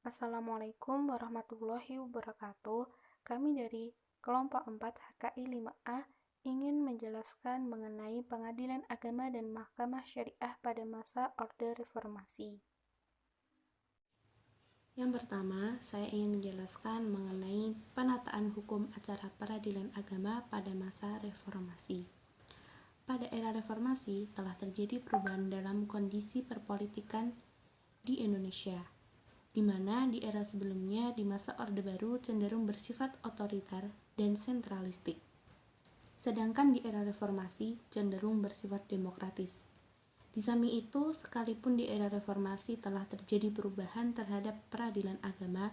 Assalamualaikum warahmatullahi wabarakatuh. Kami dari kelompok 4 HKI 5A ingin menjelaskan mengenai pengadilan agama dan mahkamah syariah pada masa Orde Reformasi. Yang pertama, saya ingin menjelaskan mengenai penataan hukum acara peradilan agama pada masa reformasi. Pada era reformasi telah terjadi perubahan dalam kondisi perpolitikan di Indonesia, di mana di era sebelumnya di masa Orde Baru cenderung bersifat otoriter dan sentralistik. Sedangkan di era reformasi cenderung bersifat demokratis. Di samping itu, sekalipun di era reformasi telah terjadi perubahan terhadap peradilan agama,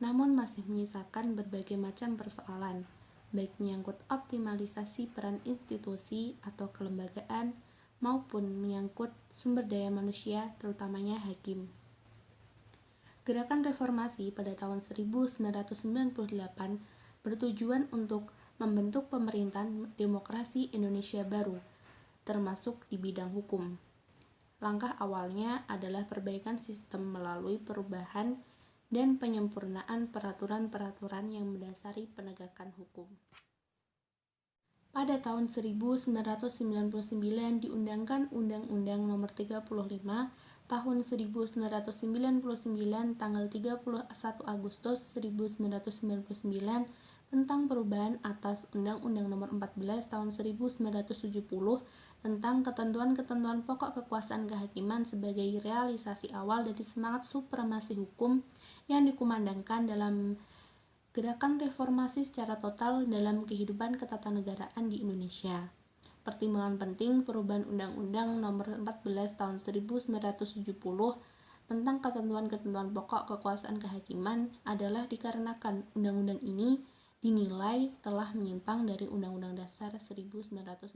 namun masih menyisakan berbagai macam persoalan, baik menyangkut optimalisasi peran institusi atau kelembagaan, maupun menyangkut sumber daya manusia, terutamanya hakim. Gerakan reformasi pada tahun 1998 bertujuan untuk membentuk pemerintahan demokrasi Indonesia baru, termasuk di bidang hukum. Langkah awalnya adalah perbaikan sistem melalui perubahan dan penyempurnaan peraturan-peraturan yang mendasari penegakan hukum. Pada tahun 1999 diundangkan Undang-Undang Nomor 35 Tahun 1999 tanggal 31 Agustus 1999 tentang perubahan atas Undang-Undang Nomor 14 Tahun 1970 tentang ketentuan-ketentuan pokok kekuasaan kehakiman sebagai realisasi awal dari semangat supremasi hukum yang dikumandangkan dalam gerakan reformasi secara total dalam kehidupan ketatanegaraan di Indonesia. Pertimbangan penting perubahan Undang-Undang Nomor 14 Tahun 1970 tentang ketentuan-ketentuan pokok kekuasaan kehakiman adalah dikarenakan undang-undang ini dinilai telah menyimpang dari Undang-Undang Dasar 1945.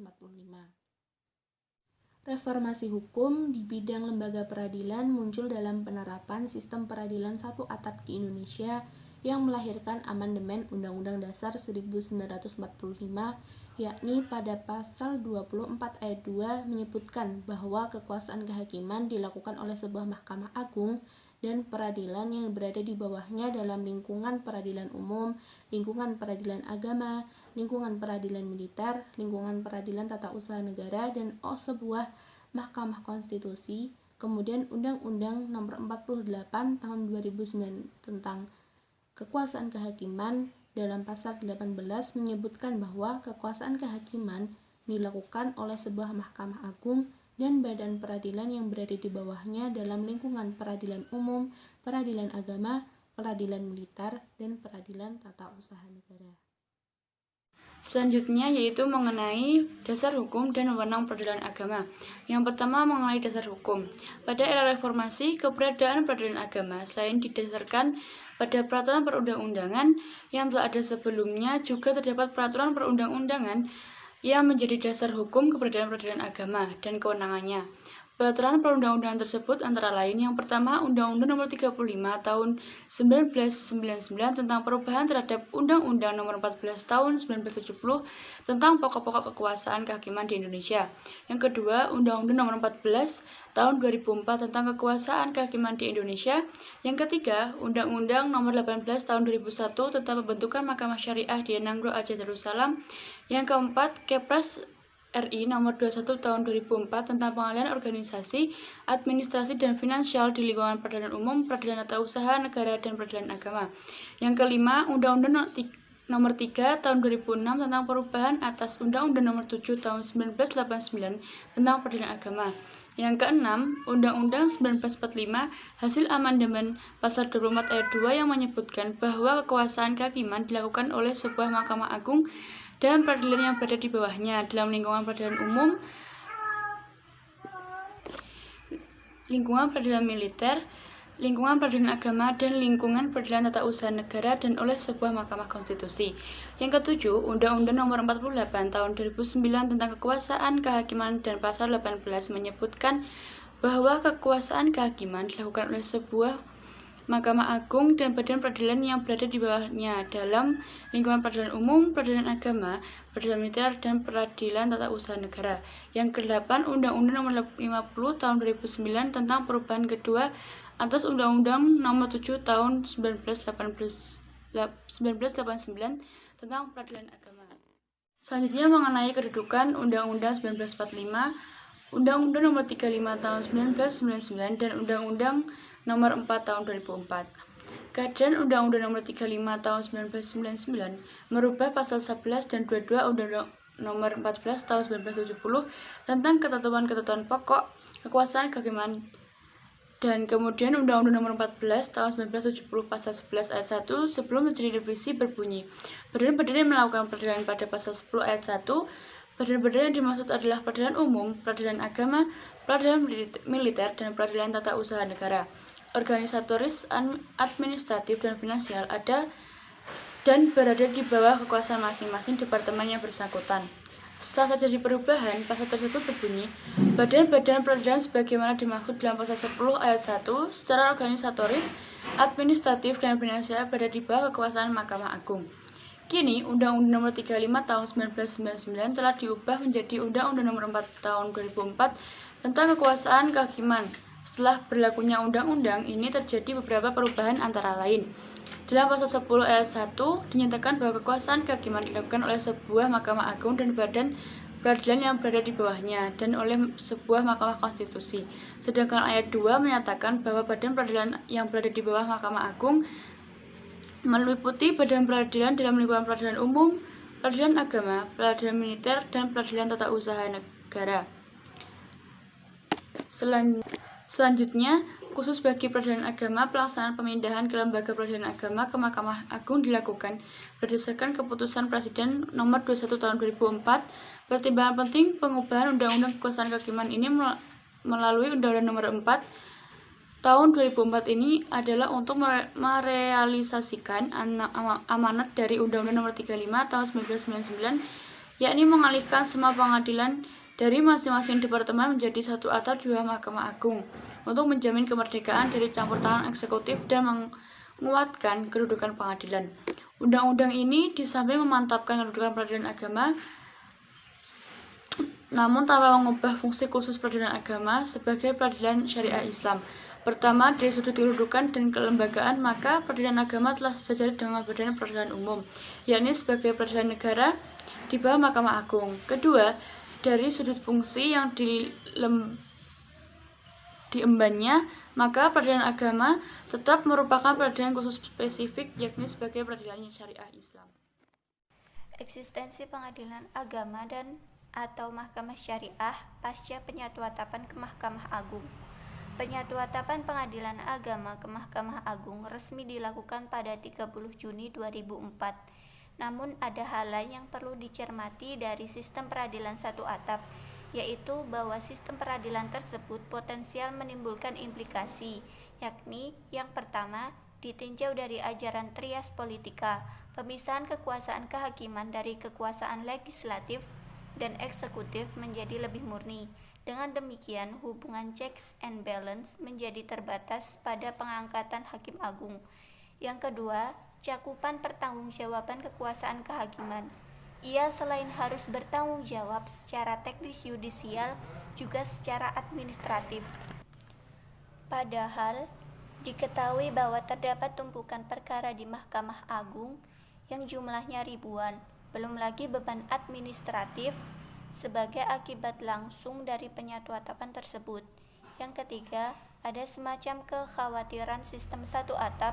Reformasi hukum di bidang lembaga peradilan muncul dalam penerapan sistem peradilan satu atap di Indonesia yang melahirkan amandemen Undang-Undang Dasar 1945, yakni pada pasal 24 ayat 2 menyebutkan bahwa kekuasaan kehakiman dilakukan oleh sebuah mahkamah agung dan peradilan yang berada di bawahnya dalam lingkungan peradilan umum, lingkungan peradilan agama, lingkungan peradilan militer, lingkungan peradilan tata usaha negara, dan sebuah mahkamah konstitusi. Kemudian Undang-Undang Nomor 48 Tahun 2009 tentang kekuasaan kehakiman dalam pasal 18 menyebutkan bahwa kekuasaan kehakiman dilakukan oleh sebuah mahkamah agung dan badan peradilan yang berada di bawahnya dalam lingkungan peradilan umum, peradilan agama, peradilan militer, dan peradilan tata usaha negara. Selanjutnya yaitu mengenai dasar hukum dan wewenang peradilan agama. Yang pertama mengenai dasar hukum. Pada era reformasi, keberadaan peradilan agama selain didasarkan pada peraturan perundang-undangan yang telah ada sebelumnya, juga terdapat peraturan perundang-undangan yang menjadi dasar hukum keberadaan peradilan agama dan kewenangannya. Peraturan perundang-undangan tersebut antara lain yang pertama Undang-Undang Nomor 35 Tahun 1999 tentang perubahan terhadap Undang-Undang Nomor 14 Tahun 1970 tentang pokok-pokok kekuasaan kehakiman di Indonesia. Yang kedua, Undang-Undang Nomor 14 Tahun 2004 tentang kekuasaan kehakiman di Indonesia. Yang ketiga, Undang-Undang Nomor 18 Tahun 2001 tentang pembentukan Mahkamah Syariah di Nanggro Aceh Darussalam. Yang keempat, Kepres RI Nomor 21 Tahun 2004 tentang pengalihan organisasi, administrasi, dan finansial di lingkungan peradilan umum, peradilan tata usaha negara, dan peradilan agama. Yang kelima, Undang-Undang Nomor 3 Tahun 2006 tentang perubahan atas Undang-Undang Nomor 7 Tahun 1989 tentang peradilan agama. Yang keenam, Undang-Undang 1945 hasil amandemen pasal 24 ayat 2 yang menyebutkan bahwa kekuasaan kehakiman dilakukan oleh sebuah mahkamah agung dan peradilan yang berada di bawahnya dalam lingkungan peradilan umum, lingkungan peradilan militer, lingkungan peradilan agama, dan lingkungan peradilan tata usaha negara dan oleh sebuah mahkamah konstitusi. Yang ketujuh, Undang-Undang Nomor 48 Tahun 2009 tentang kekuasaan kehakiman dan pasal 18 menyebutkan bahwa kekuasaan kehakiman dilakukan oleh sebuah Mahkamah Agung dan badan peradilan yang berada di bawahnya dalam lingkungan peradilan umum, peradilan agama, peradilan militer, dan peradilan tata usaha negara. Yang kedelapan, Undang-Undang Nomor 50 Tahun 2009 tentang perubahan kedua atas Undang-Undang Nomor 7 Tahun 1989 tentang Peradilan Agama. Selanjutnya mengenai kedudukan Undang-Undang 1945, Undang-Undang Nomor 35 Tahun 1999 dan Undang-Undang Nomor 4 Tahun 2004. Keadaan Undang-Undang Nomor 35 Tahun 1999 merubah pasal 11 dan 22 Undang-Undang Nomor 14 Tahun 1970 tentang ketentuan-ketentuan pokok kekuasaan kehakiman, dan kemudian Undang-Undang Nomor 14 Tahun 1970 Pasal 11 Ayat 1 sebelum terjadi revisi berbunyi, badan-badan yang melakukan peradilan pada Pasal 10 Ayat 1, badan-badan yang dimaksud adalah peradilan umum, peradilan agama, peradilan militer, dan peradilan tata usaha negara, organisatoris, administratif, dan finansial ada dan berada di bawah kekuasaan masing-masing departemen yang bersangkutan. Setelah terjadi perubahan, pasal tersebut berbunyi, badan-badan peradilan sebagaimana dimaksud dalam pasal 10 ayat 1 secara organisatoris, administratif, dan finansial berada di bawah kekuasaan Mahkamah Agung. Kini, Undang-Undang Nomor 35 Tahun 1999 telah diubah menjadi Undang-Undang Nomor 4 Tahun 2004 tentang kekuasaan kehakiman. Setelah berlakunya undang-undang ini terjadi beberapa perubahan antara lain. Dalam pasal 10 ayat 1 dinyatakan bahwa kekuasaan kehakiman dilakukan oleh sebuah Mahkamah Agung dan badan peradilan yang berada di bawahnya dan oleh sebuah Mahkamah Konstitusi. Sedangkan ayat 2 menyatakan bahwa badan peradilan yang berada di bawah Mahkamah Agung meliputi badan peradilan dalam lingkungan peradilan umum, peradilan agama, peradilan militer, dan peradilan tata usaha negara. Selanjutnya, khusus bagi peradilan agama, pelaksanaan pemindahan ke lembaga peradilan agama ke Mahkamah Agung dilakukan berdasarkan keputusan Presiden Nomor 21 Tahun 2004. Pertimbangan penting pengubahan Undang-Undang Kekuasaan Kehakiman ini melalui Undang-Undang Nomor 4 Tahun 2004 ini adalah untuk merealisasikan amanat dari Undang-Undang Nomor 35 Tahun 1999, yakni mengalihkan semua pengadilan dari masing-masing departemen menjadi satu atau dua Mahkamah Agung untuk menjamin kemerdekaan dari campur tangan eksekutif dan menguatkan kedudukan pengadilan. Undang-undang ini di samping memantapkan kedudukan peradilan agama, namun tanpa mengubah fungsi khusus peradilan agama sebagai peradilan syariah Islam. Pertama, dari sudut kedudukan dan kelembagaan, maka peradilan agama telah sejajar dengan badan peradilan umum, yakni sebagai peradilan negara di bawah Mahkamah Agung. Kedua, dari sudut fungsi yang diembannya, maka peradilan agama tetap merupakan peradilan khusus spesifik, yakni sebagai peradilan syariah Islam. Eksistensi pengadilan agama dan atau mahkamah syariah pasca penyatuatapan ke Mahkamah Agung. Penyatuatapan pengadilan agama ke Mahkamah Agung resmi dilakukan pada 30 Juni 2004. Namun ada hal lain yang perlu dicermati dari sistem peradilan satu atap, yaitu bahwa sistem peradilan tersebut potensial menimbulkan implikasi, yakni yang pertama, ditinjau dari ajaran trias politika, pemisahan kekuasaan kehakiman dari kekuasaan legislatif dan eksekutif menjadi lebih murni. Dengan demikian, hubungan checks and balance menjadi terbatas pada pengangkatan hakim agung. Yang kedua, cakupan pertanggungjawaban kekuasaan kehakiman. Ia selain harus bertanggung jawab secara teknis yudisial, juga secara administratif. Padahal, diketahui bahwa terdapat tumpukan perkara di Mahkamah Agung yang jumlahnya ribuan, belum lagi beban administratif sebagai akibat langsung dari penyatuatapan tersebut. Yang ketiga, ada semacam kekhawatiran sistem satu atap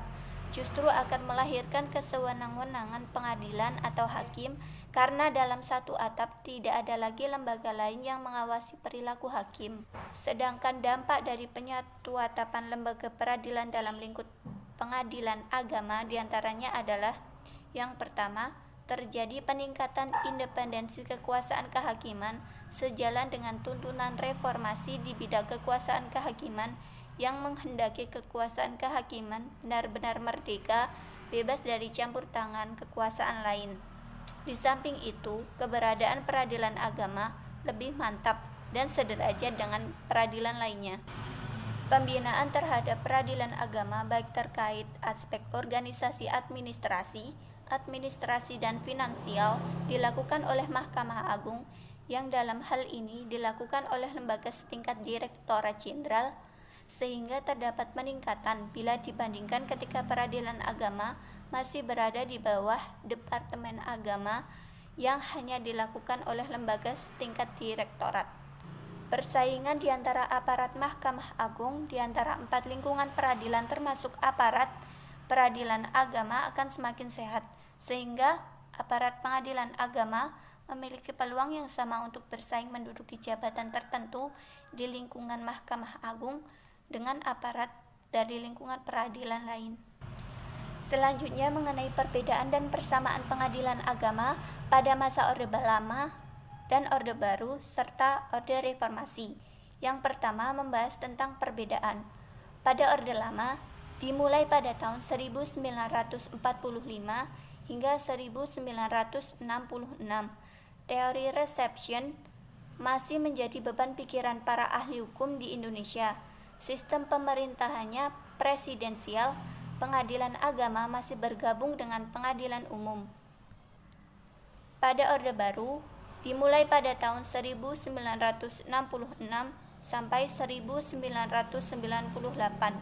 justru akan melahirkan kesewenang-wenangan pengadilan atau hakim, karena dalam satu atap tidak ada lagi lembaga lain yang mengawasi perilaku hakim. Sedangkan dampak dari penyatuatapan lembaga peradilan dalam lingkup pengadilan agama diantaranya adalah: yang pertama, terjadi peningkatan independensi kekuasaan kehakiman sejalan dengan tuntunan reformasi di bidang kekuasaan kehakiman yang menghendaki kekuasaan kehakiman benar-benar merdeka, bebas dari campur tangan kekuasaan lain. Di samping itu, keberadaan peradilan agama lebih mantap dan sederajat dengan peradilan lainnya. Pembinaan terhadap peradilan agama baik terkait aspek organisasi administrasi dan finansial dilakukan oleh Mahkamah Agung, yang dalam hal ini dilakukan oleh lembaga setingkat Direktorat Jenderal, sehingga terdapat peningkatan bila dibandingkan ketika peradilan agama masih berada di bawah Departemen Agama yang hanya dilakukan oleh lembaga setingkat direktorat. Persaingan di antara aparat Mahkamah Agung di antara 4 lingkungan peradilan termasuk aparat peradilan agama akan semakin sehat, sehingga aparat pengadilan agama memiliki peluang yang sama untuk bersaing menduduki jabatan tertentu di lingkungan Mahkamah Agung dengan aparat dari lingkungan peradilan lain. Selanjutnya mengenai perbedaan dan persamaan pengadilan agama pada masa Orde Lama dan Orde Baru serta Orde Reformasi. Yang pertama membahas tentang perbedaan. Pada Orde Lama dimulai pada tahun 1945 hingga 1966. Teori reception masih menjadi beban pikiran para ahli hukum di Indonesia. Sistem pemerintahannya presidensial, pengadilan agama masih bergabung dengan pengadilan umum. Pada Orde Baru, dimulai pada tahun 1966 sampai 1998.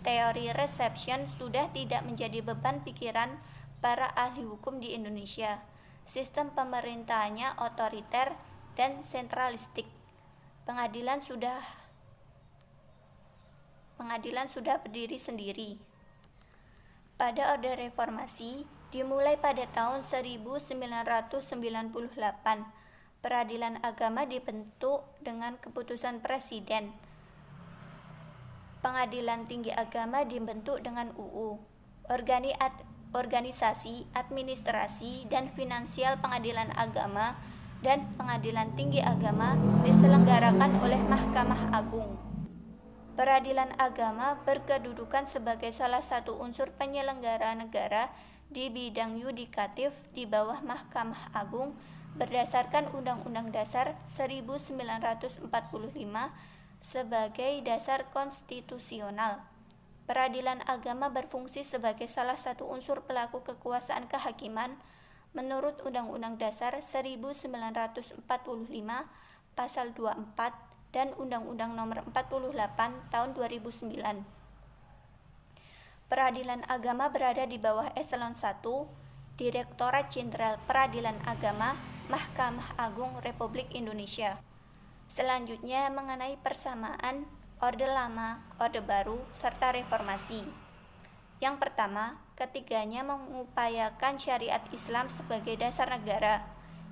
Teori reception sudah tidak menjadi beban pikiran para ahli hukum di Indonesia. Sistem pemerintahannya otoriter dan sentralistik. Pengadilan sudah berdiri sendiri. Pada Orde Reformasi dimulai pada tahun 1998. Peradilan agama dibentuk dengan keputusan presiden. Pengadilan Tinggi Agama dibentuk dengan UU. Organisasi, administrasi, dan finansial Pengadilan Agama dan Pengadilan Tinggi Agama diselenggarakan oleh Mahkamah Agung. Peradilan agama berkedudukan sebagai salah satu unsur penyelenggara negara di bidang yudikatif di bawah Mahkamah Agung berdasarkan Undang-Undang Dasar 1945 sebagai dasar konstitusional. Peradilan agama berfungsi sebagai salah satu unsur pelaku kekuasaan kehakiman menurut Undang-Undang Dasar 1945 Pasal 24 dan Undang-Undang Nomor 48 Tahun 2009. Peradilan agama berada di bawah Eselon 1, Direktorat Jenderal Peradilan Agama, Mahkamah Agung Republik Indonesia. Selanjutnya mengenai persamaan Orde Lama, Orde Baru, serta Reformasi. Yang pertama, ketiganya mengupayakan syariat Islam sebagai dasar negara,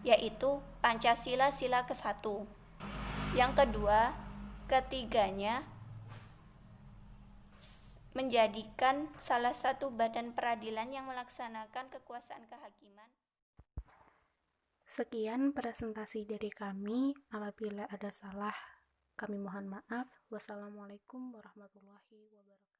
yaitu Pancasila Sila ke-1. Yang kedua, ketiganya menjadikan salah satu badan peradilan yang melaksanakan kekuasaan kehakiman. Sekian presentasi dari kami. Apabila ada salah, kami mohon maaf. Wassalamualaikum warahmatullahi wabarakatuh.